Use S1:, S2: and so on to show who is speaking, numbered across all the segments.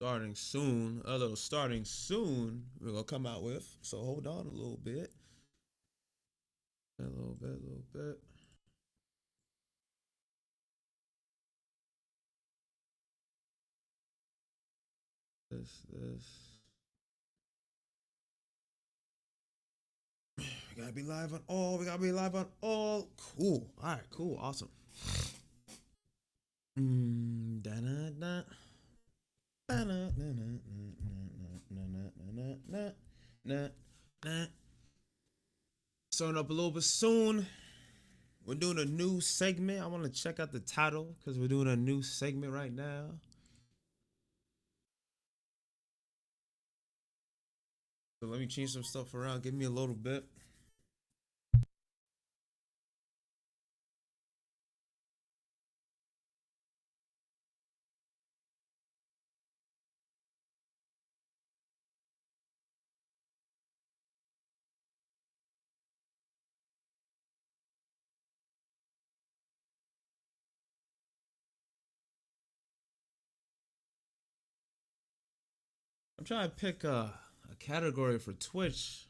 S1: starting soon. A little starting soon. We're gonna come out with. So hold on a little bit. A little bit, a little bit. This. We gotta be live on all. We gotta be live on all. Cool. All right. Cool. Awesome. Da-da-da. Starting up a little bit soon. We're doing a new segment. I want to check out the title because we're doing a new segment right now. So let me change some stuff around. Give me a little bit. I'm trying to pick a category for Twitch.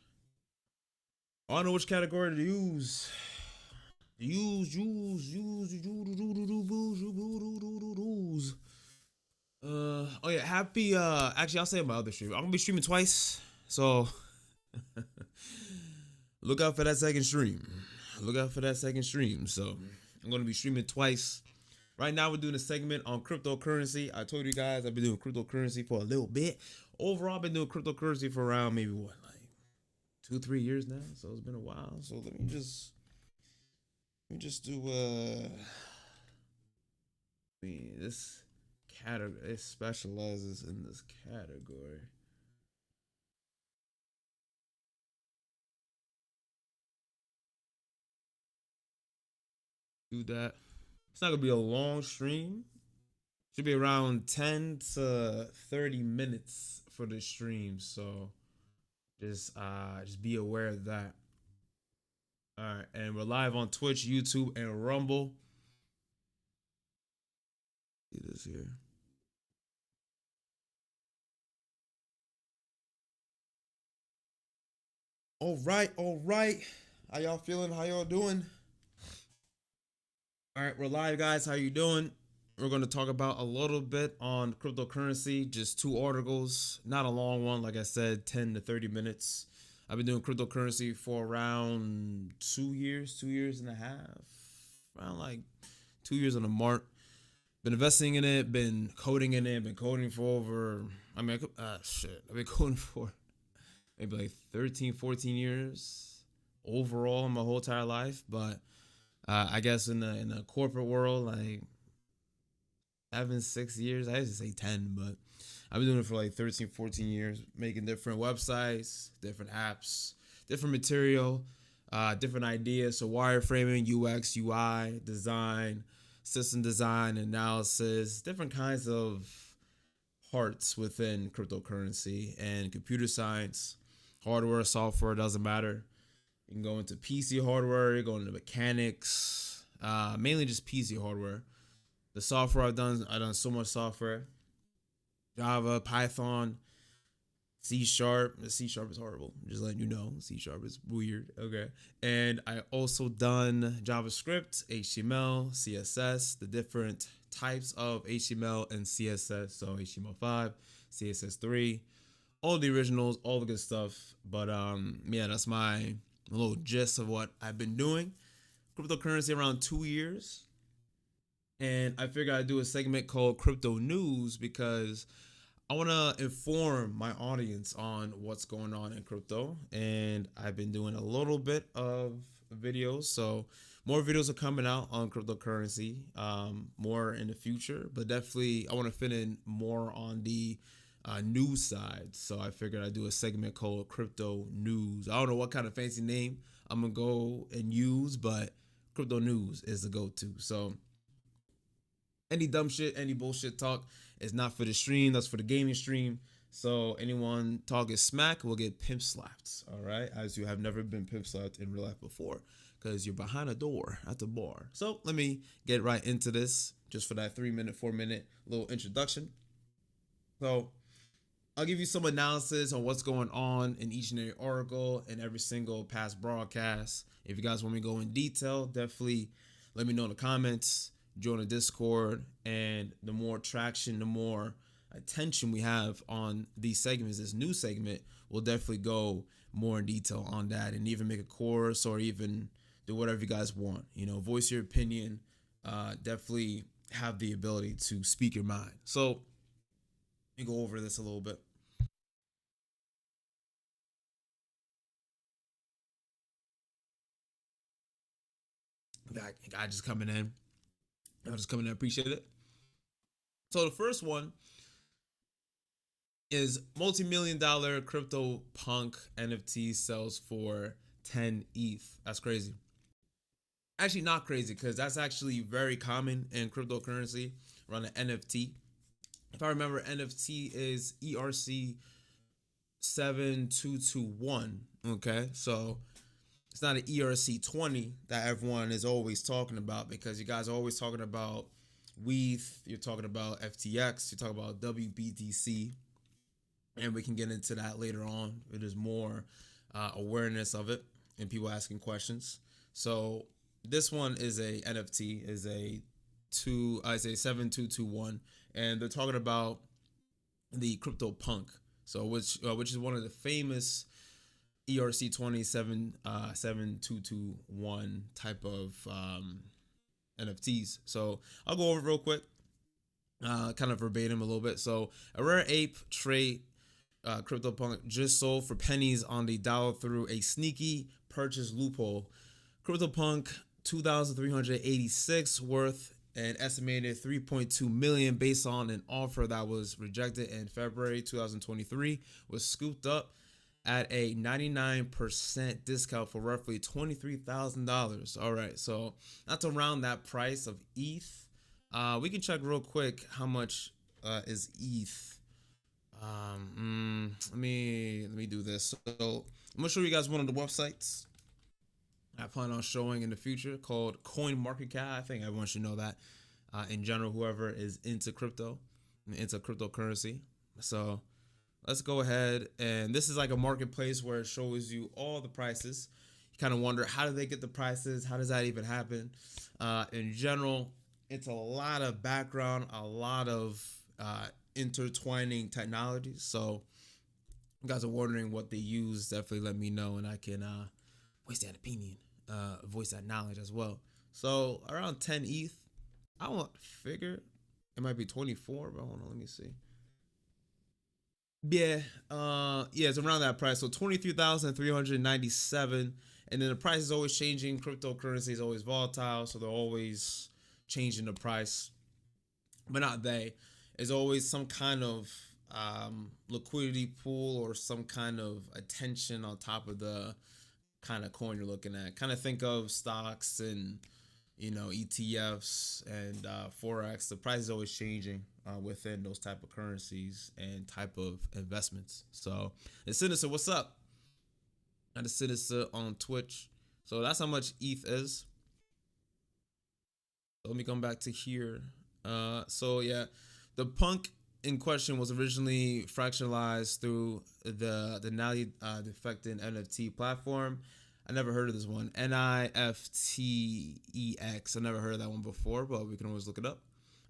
S1: I don't know which category to use. Use. Oh yeah, happy. Actually, I'll say my other stream. I'm gonna be streaming twice, so look out for that second stream. Look out for that second stream. So I'm gonna be streaming twice. Right now, we're doing a segment on cryptocurrency. I told you guys I've been doing cryptocurrency for a little bit. Overall, I've been doing cryptocurrency for around maybe what, like 2-3 years now. So it's been a while. So let me just do this category. It specializes in this category. Do that. It's not gonna be a long stream. Should be around 10 to 30 minutes for the stream. So just be aware of that. All right, and we're live on Twitch, YouTube, and Rumble. See this here. All right, all right. How y'all feeling? How y'all doing? All right, we're live, guys. How you doing? We're going to talk about a little bit on cryptocurrency, just 2 articles, not a long one. Like I said, 10 to 30 minutes. I've been doing cryptocurrency for around 2 years, 2 years and a half, around like 2 years on the mark. Been investing in it, been coding in it, been coding for over, I've been coding for maybe like 13, 14 years overall in my whole entire life. But I guess in the corporate world, like 6 years. I used to say 10, but I've been doing it for like 13, 14 years, making different websites, different apps, different material, different ideas. So wireframing, UX, UI, design, system design, analysis, different kinds of parts within cryptocurrency and computer science, hardware, software, doesn't matter. You can go into PC hardware, you go into mechanics, mainly just PC hardware. The software I've done so much software. Java, Python, C#. The C# is horrible. Just letting you know. C# is weird. Okay. And I also done JavaScript, HTML, CSS, the different types of HTML and CSS. So HTML5, CSS3, all the originals, all the good stuff. But yeah, that's my little gist of what I've been doing. Cryptocurrency around 2 years. And I figured I'd do a segment called Crypto News because I want to inform my audience on what's going on in crypto. And I've been doing a little bit of videos. So more videos are coming out on cryptocurrency, more in the future. But definitely I want to fit in more on the news side. So I figured I'd do a segment called Crypto News. I don't know what kind of fancy name I'm going to go and use, but Crypto News is the go-to. So any dumb shit, any bullshit talk is not for the stream. That's for the gaming stream. So anyone talking smack will get pimp slapped. All right, as you have never been pimp slapped in real life before, because you're behind a door at the bar. So let me get right into this, just for that 3-minute, 4-minute little introduction. So I'll give you some analysis on what's going on in each and every article and every single past broadcast. If you guys want me to go in detail, definitely let me know in the comments. Join the Discord, and the more traction, the more attention we have on these segments, this new segment, we'll definitely go more in detail on that, and even make a course or even do whatever you guys want. Voice your opinion. Definitely have the ability to speak your mind. So let me go over this a little bit. Guy just coming in. I'm just coming in. Appreciate it. So the first one is multi-million-dollar crypto punk NFT sells for 10 ETH. That's crazy. Actually, not crazy, because that's actually very common in cryptocurrency around an NFT. If I remember, NFT is ERC 7221. Okay, so it's not an ERC 20 that everyone is always talking about, because you guys are always talking about ETH, you're talking about FTX, you're talking about WBTC, and we can get into that later on. There's more awareness of it and people asking questions. So this one is a NFT, is a 7221, and they're talking about the crypto punk. So which is one of the famous ERC 7221 type of NFTs. So I'll go over it real quick, kind of verbatim a little bit. So a rare ape trait, CryptoPunk just sold for pennies on the dollar through a sneaky purchase loophole. CryptoPunk 2,386 worth an estimated 3.2 million based on an offer that was rejected in February 2023, was scooped up at a 99% discount for roughly $23,000. All right, so that's around that price of ETH. We can check real quick how much is ETH. Let me do this. So I'm gonna show you guys one of the websites I plan on showing in the future, called CoinMarketCap. I think everyone should know that. In general, whoever is into crypto, into cryptocurrency. So let's go ahead, and this is like a marketplace where it shows you all the prices. You kind of wonder, how do they get the prices? How does that even happen? In general, it's a lot of background, a lot of intertwining technologies. So you guys are wondering what they use, definitely let me know, and I can voice that opinion, voice that knowledge as well. So around 10 ETH, I want to figure it might be 24, but hold on, let me see. Yeah, it's around that price. So 23,397, and then the price is always changing. Cryptocurrency is always volatile, so they're always changing the price. But not they. There's always some kind of liquidity pool or some kind of attention on top of the kind of coin you're looking at. Kind of think of stocks and ETFs and forex. The price is always changing within those type of currencies and type of investments. So the Sinister, what's up? And the Sinister on Twitch. So that's how much ETH is. So let me come back to here. So yeah, the punk in question was originally fractionalized through the now defected NFT platform. I never heard of this one. NIFTEX. I never heard of that one before, but we can always look it up.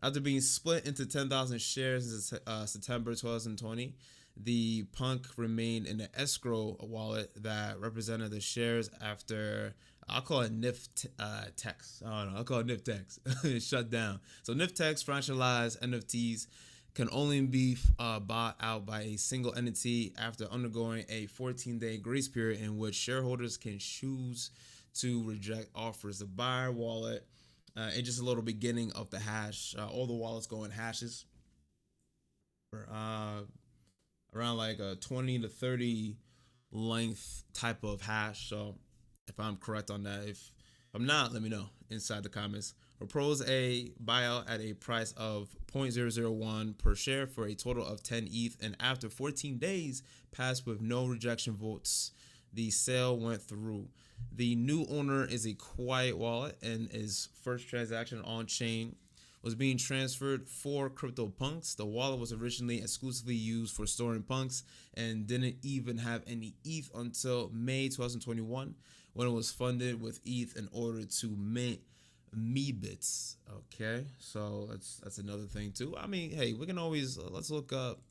S1: After being split into 10,000 shares in September 2020, the punk remained in the escrow wallet that represented the shares after, I'll call it NIFTEX. I don't know. I'll call it NIFTEX. It's shut down. So NIFTEX fractionalized NFTs can only be bought out by a single entity after undergoing a 14-day grace period in which shareholders can choose to reject offers. The buyer wallet, it's just a little beginning of the hash. All the wallets go in hashes. Around like a 20 to 30 length type of hash. So if I'm correct on that, if I'm not, let me know inside the comments. Propose a buyout at a price of 0.001 per share for a total of 10 ETH, and after 14 days passed with no rejection votes, the sale went through. The new owner is a quiet wallet, and his first transaction on chain was being transferred for CryptoPunks. The wallet was originally exclusively used for storing punks and didn't even have any ETH until May 2021 when it was funded with ETH in order to mint Meebits. Okay, so that's another thing too. I mean, hey, we can always let's look up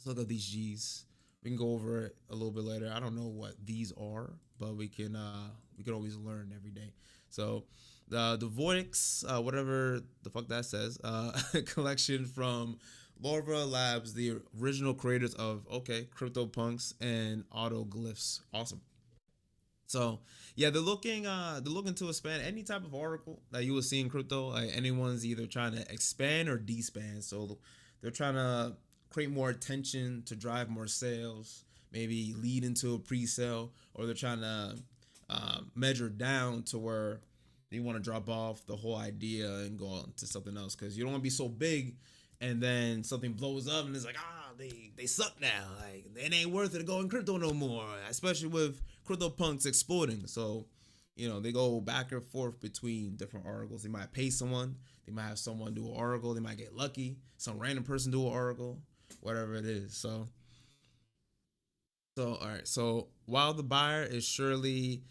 S1: these G's. We can go over it a little bit later. I don't know what these are, but we can always learn every day. So the Voidix, whatever the fuck that says, collection from Larva Labs, the original creators of CryptoPunks and Autoglyphs. Awesome. So yeah, they're looking to expand any type of article that you will see in crypto. Like anyone's either trying to expand or disband. So they're trying to create more attention to drive more sales, maybe lead into a pre-sale, or they're trying to measure down to where they want to drop off the whole idea and go on to something else. Because you don't want to be so big and then something blows up and it's like, they suck now. Like it ain't worth it to go in crypto no more, especially with CryptoPunks exploding. So, they go back and forth between different articles. They might pay someone, they might have someone do an article, they might get lucky, some random person do an article, whatever it is. So all right. So while the buyer is surely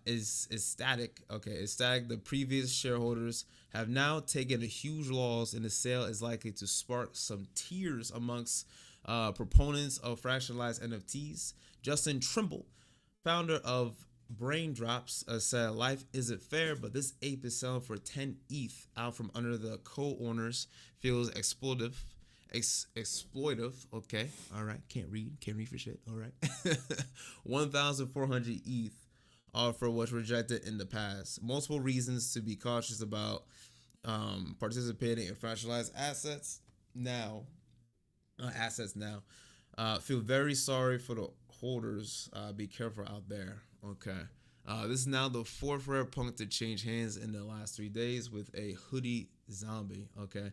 S1: is static, the previous shareholders have now taken a huge loss, and the sale is likely to spark some tears amongst proponents of fractionalized NFTs. Justin Trimble, founder of Braindrops, said, "Life isn't fair, but this ape is selling for 10 ETH out from under the co-owners. Feels exploitive. Okay, all right. Can't read for shit. All right. 1,400 ETH offer was rejected in the past. Multiple reasons to be cautious about participating in fractionalized assets now. Feel very sorry for the holders. Be careful out there. Okay. This is now the fourth rare punk to change hands in the last 3 days with a hoodie zombie. Okay.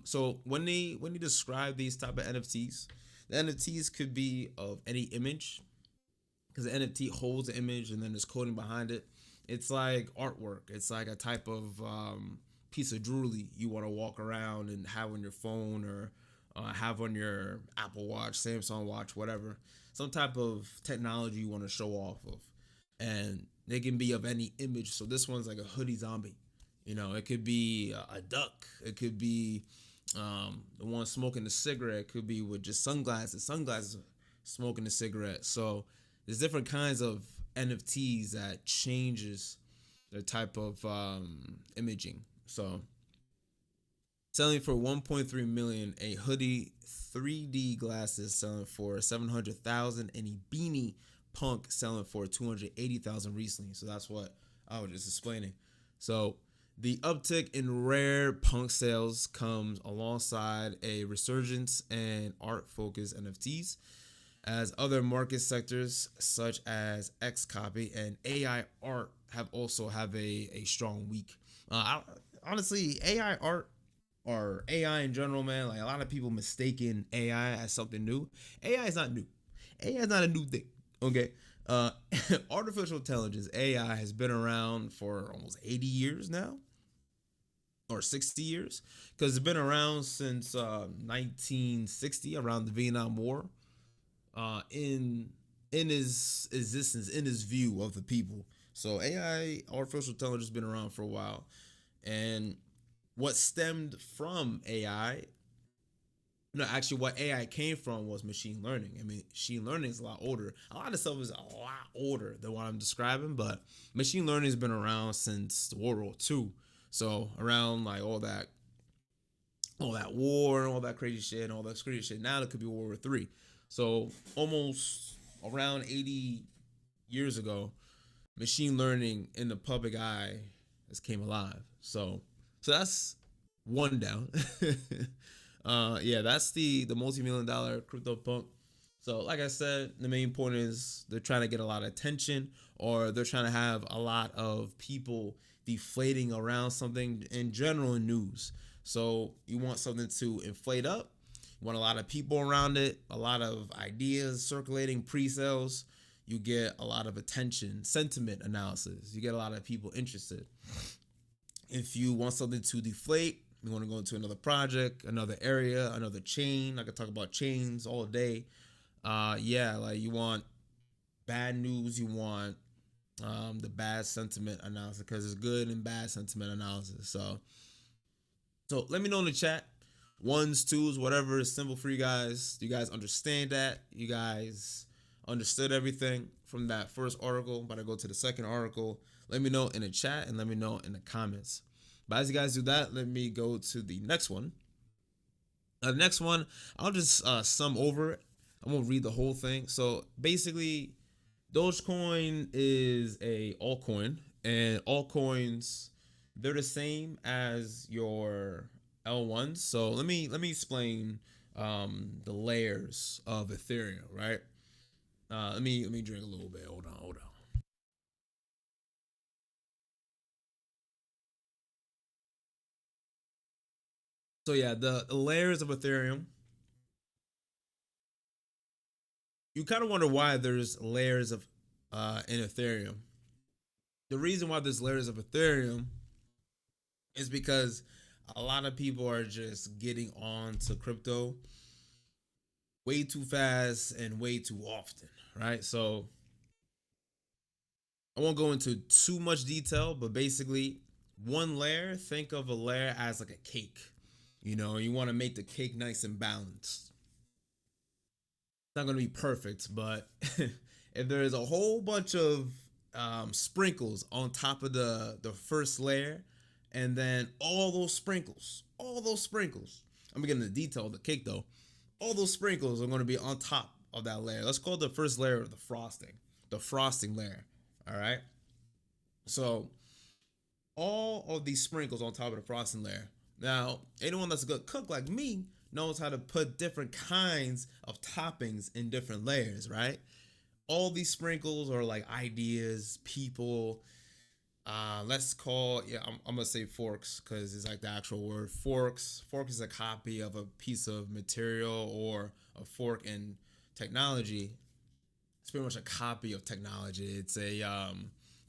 S1: So when they describe these type of NFTs, the NFTs could be of any image, because the NFT holds the image and then there's coding behind it. It's like artwork. It's like a type of piece of jewelry you want to walk around and have on your phone, or have on your Apple Watch, Samsung Watch, whatever. Some type of technology you want to show off of. And they can be of any image. So this one's like a hoodie zombie. It could be a duck. It could be the one smoking a cigarette. It could be with just sunglasses smoking a cigarette. So there's different kinds of NFTs that changes the type of imaging. So selling for 1.3 million, a hoodie, 3D glasses selling for 700,000, and a beanie punk selling for 280,000 recently. So that's what I was just explaining. So the uptick in rare punk sales comes alongside a resurgence in art-focused NFTs, as other market sectors such as Xcopy and AI art have a strong week. Honestly, AI art, or AI in general, man, like a lot of people mistaking AI as something new. AI is not new. AI is not a new thing. Okay. Artificial intelligence, AI, has been around for almost 80 years now, or 60 years, because it's been around since 1960, around the Vietnam War, in his existence, in his view of the people. So AI, artificial intelligence, has been around for a while. And what stemmed from AI, actually what AI came from was machine learning. I mean, machine learning is a lot older. A lot of stuff is a lot older than what I'm describing, but machine learning has been around since World War II. So around like all that war and all that crazy shit and all that crazy shit. Now it could be World War III. So almost around 80 years ago, machine learning in the public eye has came alive. So that's one down. That's the multi-million-dollar crypto punk. So like I said, the main point is they're trying to get a lot of attention, or they're trying to have a lot of people deflating around something in general in news. So you want something to inflate up, you want a lot of people around it, a lot of ideas circulating, pre-sales. You get a lot of attention, sentiment analysis. You get a lot of people interested. If you want something to deflate, you want to go into another project, another area, another chain. I could talk about chains all day. Yeah, like you want bad news, you want the bad sentiment analysis because it's good and bad sentiment analysis. So let me know in the chat. Ones, twos, whatever is simple for you guys. Do you guys understand that? You guys understood everything from that first article, but I go to the second article. Let me know in the chat and let me know in the comments. But as you guys do that, let me go to the next one. The next one, I'll just sum over it. I won't read the whole thing. So basically, Dogecoin is a altcoin, and altcoins they're the same as your L1s. So let me explain the layers of Ethereum, right? Let me drink a little bit. Hold on. So yeah, the layers of Ethereum. You kind of wonder why there's layers of in Ethereum. The reason why there's layers of Ethereum is because a lot of people are just getting on to crypto way too fast and way too often, right? So I won't go into too much detail, but basically, one layer, think of a layer as like a cake. You want to make the cake nice and balanced. It's not going to be perfect, but if there is a whole bunch of sprinkles on top of the first layer, and then all those sprinkles, I'm gonna get into the detail of the cake though. All those sprinkles are going to be on top of that layer. Let's call the first layer the frosting layer. All right. So all of these sprinkles on top of the frosting layer. Now, anyone that's a good cook like me knows how to put different kinds of toppings in different layers, right? All these sprinkles are like ideas, people. Let's call I'm gonna say forks because it's like the actual word forks. Fork is a copy of a piece of material or a fork in technology. It's pretty much a copy of technology. It's a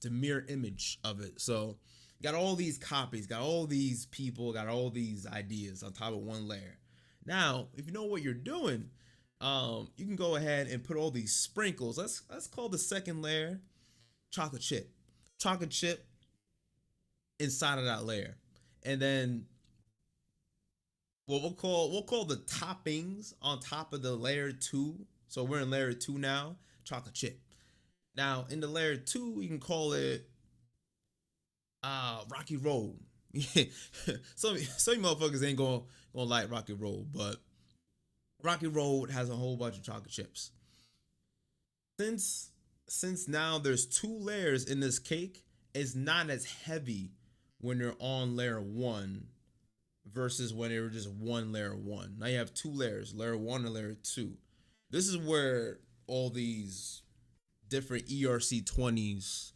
S1: mirror image of it. So got all these copies, got all these people, got all these ideas on top of one layer. Now, if you know what you're doing, you can go ahead and put all these sprinkles. Let's call the second layer chocolate chip. Chocolate chip inside of that layer. And then what we'll call the toppings on top of the layer 2. So we're in layer 2 now, chocolate chip. Now in the layer 2, you can call it Rocky Road. some motherfuckers ain't gonna like Rocky Road, but Rocky Road has a whole bunch of chocolate chips. Since now there's 2 layers in this cake, it's not as heavy when you're on layer 1 versus when they were just one layer 1. Now you have 2 layers, layer 1 and layer 2. This is where all these different ERC20s,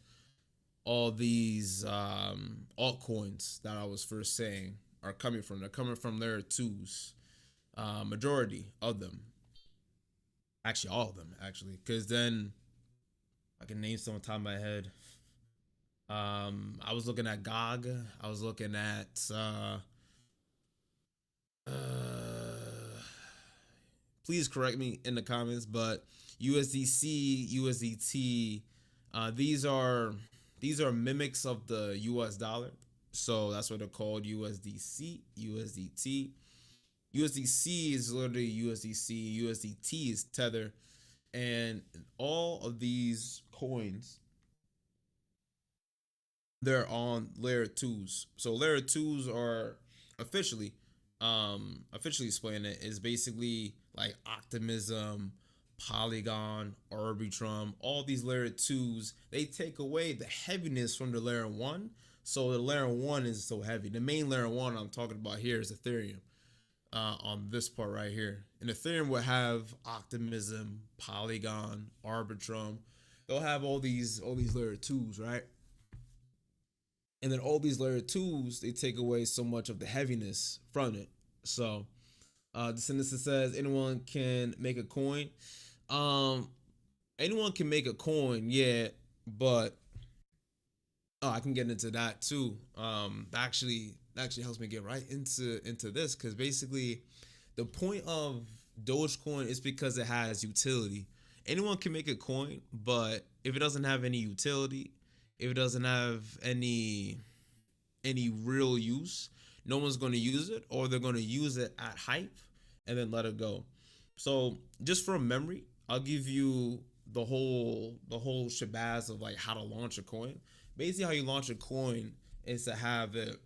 S1: all these altcoins that I was first saying are coming from. They're coming from layer 2s. Majority of them. Actually, all of them, actually. Because then I can name some on top of my head. I was looking at GOG. I was looking at uh, please correct me in the comments, but USDC, USDT, these are mimics of the US dollar. So that's what they're called, USDC, USDT. USDC is literally USDC, USDT is Tether, and all of these coins they're on layer 2s. So layer 2s are officially officially explaining it is basically like optimism, Polygon, Arbitrum, all these layer 2s, they take away the heaviness from the layer 1. So the layer 1 is so heavy. The main layer 1 I'm talking about here is Ethereum. On this part right here. And Ethereum will have optimism, Polygon, Arbitrum. They'll have all these layer 2s, right? And then all these layer 2s, they take away so much of the heaviness from it. So the sentence says anyone can make a coin. Um anyone can make a coin, yeah, but Oh, I can get into that too. That actually helps me get right into this because basically, the point of Dogecoin is because it has utility. Anyone can make a coin, but if it doesn't have any utility, if it doesn't have any real use, no one's going to use it, or they're going to use it at hype and then let it go. So just from memory, I'll give you the whole shabazz of like how to launch a coin. Basically, how you launch a coin is to have it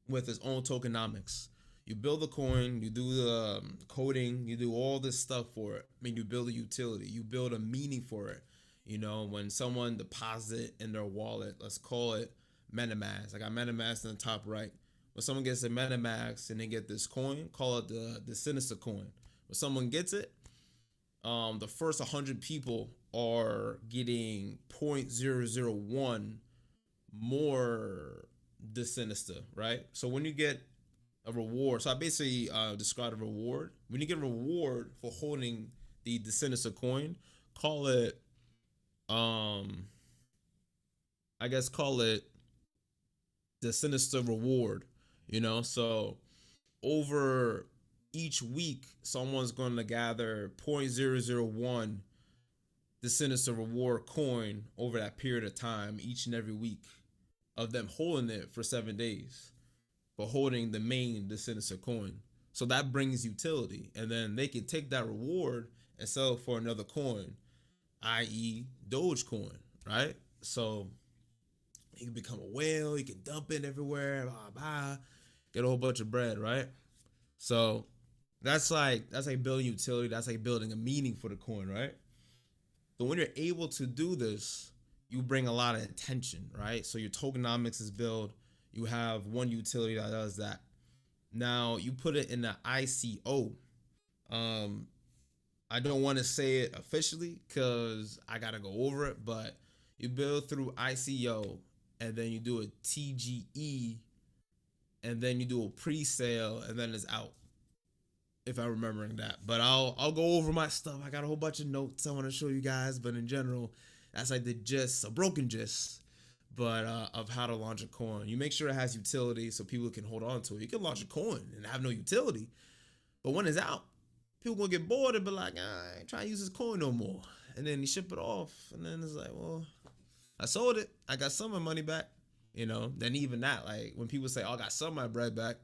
S1: with its own tokenomics. You build the coin, you do the coding, you do all this stuff for it. I mean, you build a utility, you build a meaning for it. When someone deposit in their wallet, let's call it MetaMask. I got MetaMask in the top right. When someone gets a MetaMask and they get this coin, call it the Sinister coin. When someone gets it, the first 100 people are getting 0.001 more the Sinister, right? So when you get a reward, so I basically described a reward. When you get a reward for holding the Sinister coin, call it, I guess, call it the Sinister reward. So over each week, someone's going to gather 0.001 the Sinister reward coin over that period of time, each and every week of them holding it for 7 days, but holding the Sinister coin. So that brings utility, and then they can take that reward and sell it for another coin, i.e., Dogecoin, right? So you can become a whale, you can dump it everywhere, blah, blah, get a whole bunch of bread, right? So that's like building utility. That's like building a meaning for the coin, right? So when you're able to do this, you bring a lot of attention, right? So your tokenomics is built. You have one utility that does that. Now you put it in the ICO. I don't want to say it officially because I gotta go over it, but you build through ICO and then you do a TGE and then you do a pre-sale and then it's out. If I'm remembering that, but I'll go over my stuff. I got a whole bunch of notes I want to show you guys, but in general, that's like the gist, a broken gist, but of how to launch a coin. You make sure it has utility so people can hold on to it. You can launch a coin and have no utility, but when it's out, people gonna get bored and be like, I ain't trying to use this coin no more, and then you ship it off, and then it's like, well, I sold it, I got some of my money back, Then even that, like when people say, oh, I got some of my bread back,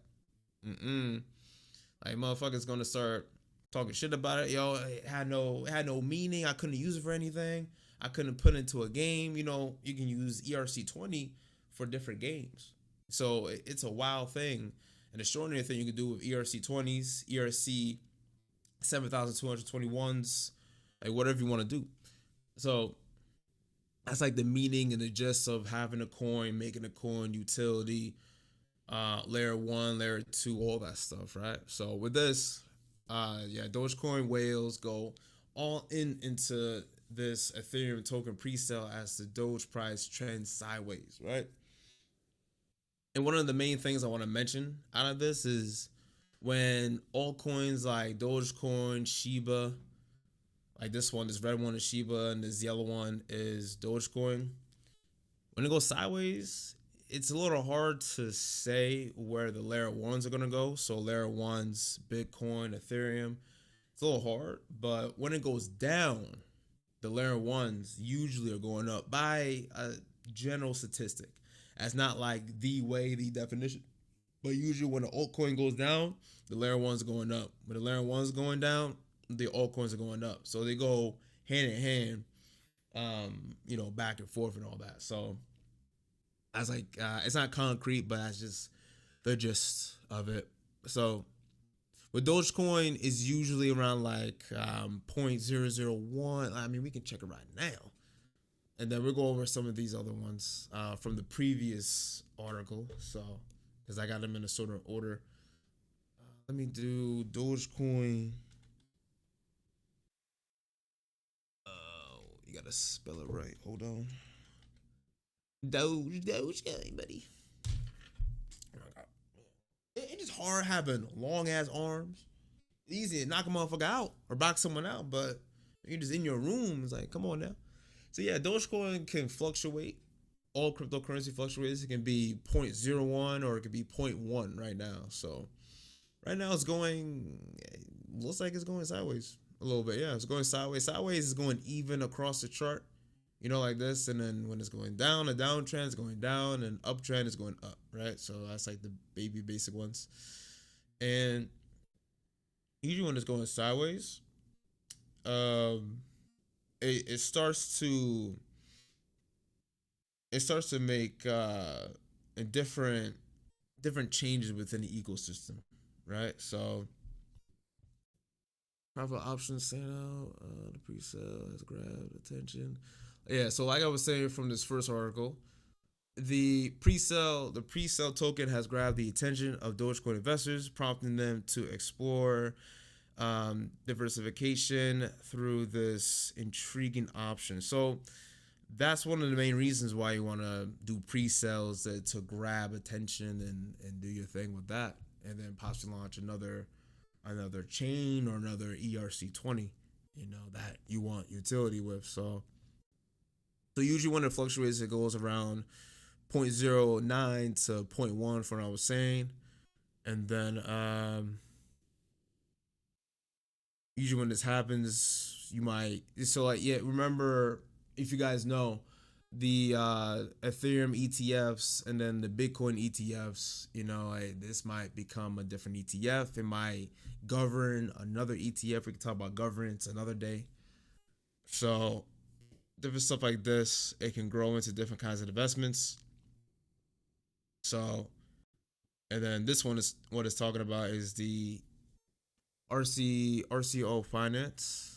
S1: like motherfuckers gonna start talking shit about it. Yo, it had no meaning. I couldn't use it for anything. I couldn't put it into a game. You can use ERC20 for different games. So it's a wild thing. An extraordinary thing you can do with ERC20s, ERC 7,221s, like whatever you want to do. So that's like the meaning and the gist of having a coin, making a coin, utility, layer 1, layer 2, all that stuff, right? So with this, Dogecoin whales go all into this Ethereum token pre-sale as the Doge price trends sideways, right? And one of the main things I want to mention out of this is when altcoins like Dogecoin, Shiba, like this red one is Shiba and this yellow one is Dogecoin. When it goes sideways, it's a little hard to say where the layer 1s are going to go. So layer 1s, Bitcoin, Ethereum, it's a little hard. But when it goes down, the layer 1s usually are going up by a general statistic. That's not like the definition. But usually when the altcoin goes down, the layer 1s are going up. When the layer 1s are going down, the altcoins are going up. So they go hand in hand, back and forth and all that. So I was like, it's not concrete, but that's just the gist of it. So with Dogecoin is usually around like 0.001. I mean, we can check it right now. And then we'll go over some of these other ones from the previous article. So, because I got them in a sort of order. Let me do Dogecoin. You got to spell it right. Hold on. Dogecoin, buddy. Oh my God. It's just hard having long ass arms. Easy to knock a motherfucker out or box someone out, but you're just in your room. It's like, come on now. So yeah, Dogecoin can fluctuate. all cryptocurrency fluctuates. It can be 0.01 or it could be zero point 0.1 right now. So right now it's going, looks like it's going sideways a little bit. Yeah, it's going sideways. Sideways is going even across the chart, like this. And then when it's going down, a downtrend is going down, and uptrend is going up, right? So that's like the baby basic ones. And usually when it's going sideways, um, it starts to make a different changes within the ecosystem, right? So profit options stand out. The pre-sale has grabbed attention. Yeah, so like I was saying from this first article, the pre-sale token has grabbed the attention of Dogecoin investors, prompting them to explore diversification through this intriguing option. So that's one of the main reasons why you want to do pre-sales, to grab attention and do your thing with that, and then possibly launch another chain or another ERC20, that you want utility with. So usually when it fluctuates, it goes around 0.09 to zero point 0.1 from what I was saying. And then usually when this happens, you might, so like, yeah, remember, if you guys know, the Ethereum ETFs and then the Bitcoin ETFs, this might become a different ETF. It might govern another ETF. We can talk about governance another day. So different stuff like this, it can grow into different kinds of investments. So, and then this one is what it's talking about is the RCO finance.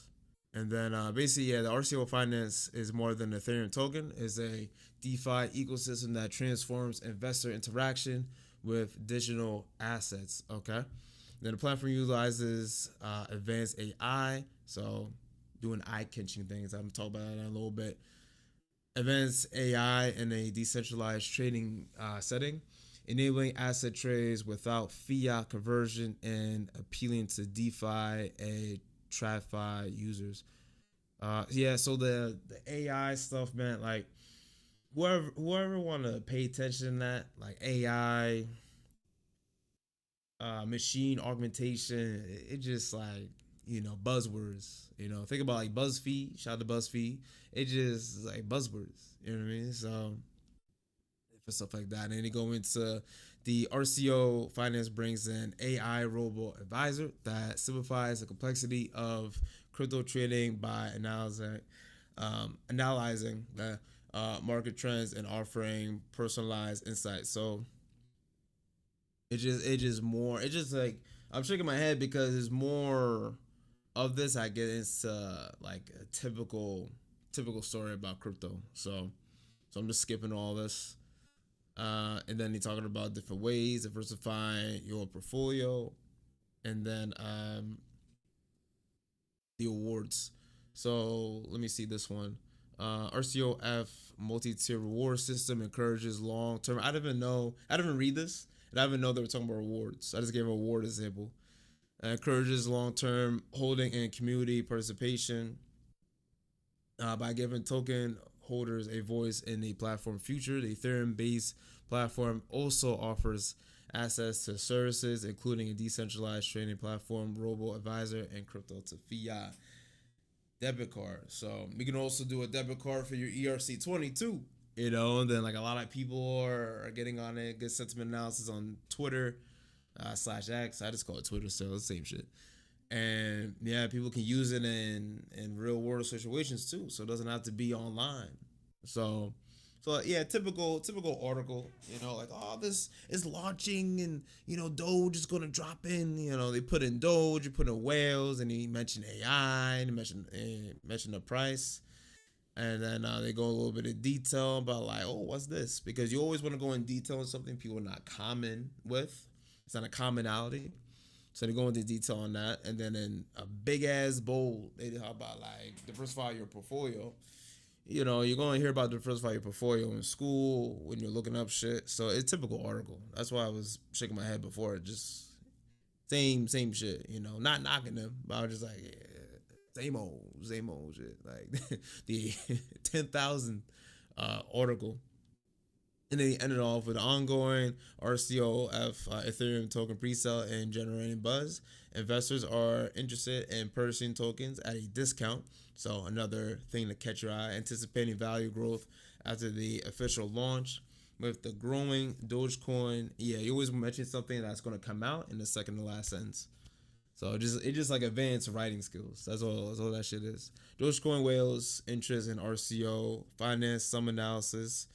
S1: And then basically, yeah, the RCO finance is more than an Ethereum token. It's a DeFi ecosystem that transforms investor interaction with digital assets. Okay. Then the platform utilizes advanced AI. So doing eye-catching things. I'm talking about that in a little bit. Advanced AI in a decentralized trading setting, enabling asset trades without fiat conversion and appealing to DeFi and TradFi users. Yeah, so the AI stuff, man, like whoever want to pay attention to that, like AI, machine augmentation, it just like, buzzwords. Think about like BuzzFeed. Shout out to BuzzFeed. It just like buzzwords. You know what I mean? So for stuff like that, and then they go into the RCO finance brings an AI robo advisor that simplifies the complexity of crypto trading by analyzing the market trends and offering personalized insights. So it just like, I'm shaking my head because it's more of this. I get into like a typical story about crypto. So I'm just skipping all this. And then he's talking about different ways diversifying your portfolio, and then the awards. So let me see this one. RCOF multi-tier reward system encourages long-term. I didn't even read this, and I didn't even know they were talking about rewards. I just gave an award example. Encourages long-term holding and community participation by giving token holders a voice in the platform future. The Ethereum-based platform also offers access to services, including a decentralized trading platform, robo-advisor, and crypto to fiat debit card. So we can also do a debit card for your ERC20 too. And then like a lot of people are getting on it. Good sentiment analysis on Twitter /X. I just call it Twitter, so it's the same shit. And yeah, people can use it in real world situations too, so it doesn't have to be online. So yeah, typical article, like, oh, this is launching, and Doge is gonna drop in. They put in Doge, you put in whales, and he mentioned AI, and he mentioned the price, and then they go a little bit of detail about like, oh, what's this? Because you always want to go in detail on something people are not common with. It's not a commonality. So they go into detail on that, and then in a big ass bold, they talk about like diversify your portfolio. You're going to hear about diversify your portfolio in school when you're looking up shit. So it's a typical article. That's why I was shaking my head before. Just same shit. Not knocking them, but I was just like, yeah, same old shit. Like the 10,000 article. And then he ended off with ongoing RCOF Ethereum token pre-sale and generating buzz. Investors are interested in purchasing tokens at a discount. So another thing to catch your eye, anticipating value growth after the official launch. With the growing Dogecoin, yeah, you always mention something that's going to come out in the second to last sentence. So it just like advanced writing skills. That's all that shit is. Dogecoin whales interest in RCO finance some analysis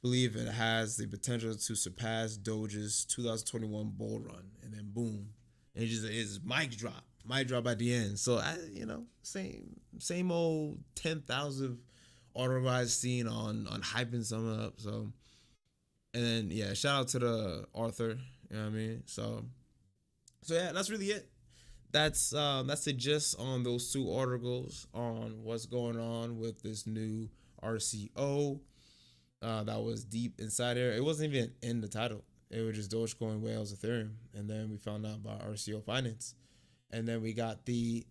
S1: believe it has the potential to surpass Doge's 2021 bull run, and then boom, and it just is mic drop at the end. So same old 10,000 auto rise scene on hyping some up. So and then yeah, shout out to the Arthur. You know what I mean? So yeah, that's really it. That's the gist on those two articles on what's going on with this new RCO. That was deep inside there. It wasn't even in the title. It was just Dogecoin, Whales, Ethereum, and then we found out about RCO Finance, and then we got the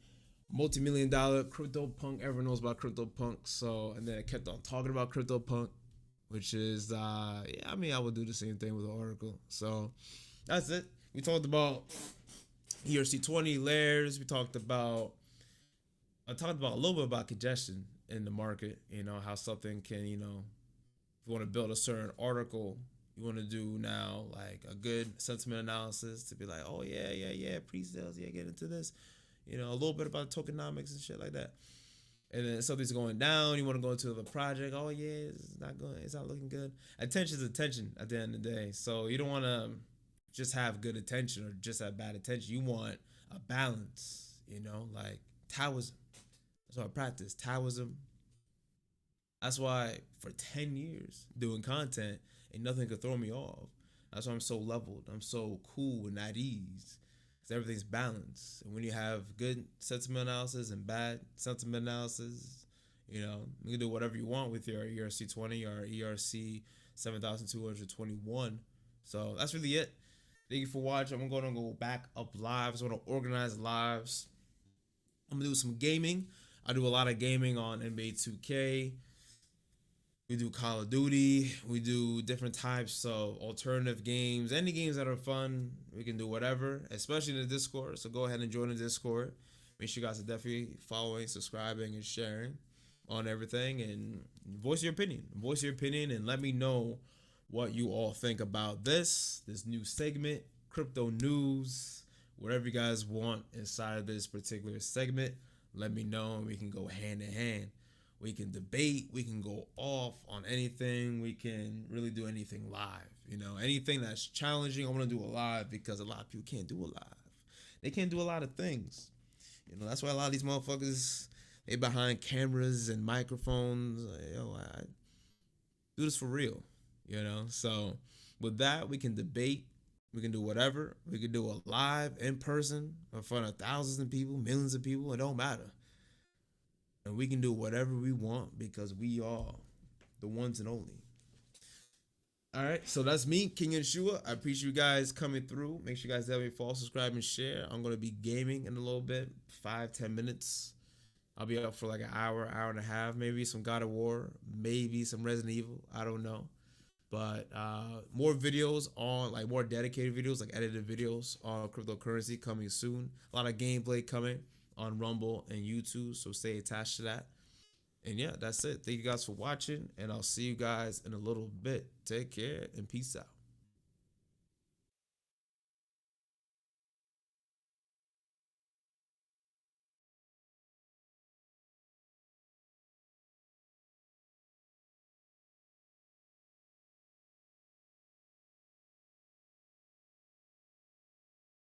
S1: multi-million-dollar CryptoPunk. Everyone knows about CryptoPunk, so and then it kept on talking about CryptoPunk, which is yeah. I mean, I would do the same thing with the article. So that's it. We talked about ERC20 layers. I talked about a little bit about congestion in the market. You know how something can if you want to build a certain article, you want to do now like a good sentiment analysis to be like, oh yeah, pre-sales, yeah, get into this, a little bit about tokenomics and shit like that. And then something's going down, you want to go into the project, oh yeah, it's not looking good. Attention is attention at the end of the day. So you don't want to just have good attention or just have bad attention. You want a balance, like Taoism. That's what I practice. Taoism. That's why for 10 years doing content, ain't nothing could throw me off. That's why I'm so leveled. I'm so cool and at ease. Because everything's balanced. And when you have good sentiment analysis and bad sentiment analysis, you can do whatever you want with your ERC20 or ERC 7221. So that's really it. Thank you for watching. I'm going to go back up lives. I'm going to organize lives. I'm going to do some gaming. I do a lot of gaming on NBA 2K. We do Call of Duty. We do different types of alternative games. Any games that are fun, we can do whatever, especially in the Discord. So go ahead and join the Discord. Make sure you guys are definitely following, subscribing, and sharing on everything. And voice your opinion. Voice your opinion and let me know what you all think about this new segment, crypto news, whatever you guys want inside of this particular segment. Let me know and we can go hand in hand. We can debate. We can go off on anything. We can really do anything live. Anything that's challenging, I want to do a live because a lot of people can't do a live. They can't do a lot of things. That's why a lot of these motherfuckers, they behind cameras and microphones. I do this for real. So with that, we can debate. We can do whatever. We can do a live in person in front of thousands of people, millions of people. It don't matter. And we can do whatever we want because we are the ones and only. All right, so that's me, King and Shua. I appreciate you guys coming through. Make sure you guys definitely follow, subscribe, and share. I'm going to be gaming in a little bit, 5-10 minutes. I'll be up for like an hour and a half, maybe some God of War, maybe some Resident Evil. I don't know. But more videos more dedicated videos, like edited videos on cryptocurrency coming soon. A lot of gameplay coming on Rumble and YouTube, so stay attached to that. And yeah, that's it. Thank you guys for watching, and I'll see you guys in a little bit. Take care and peace out.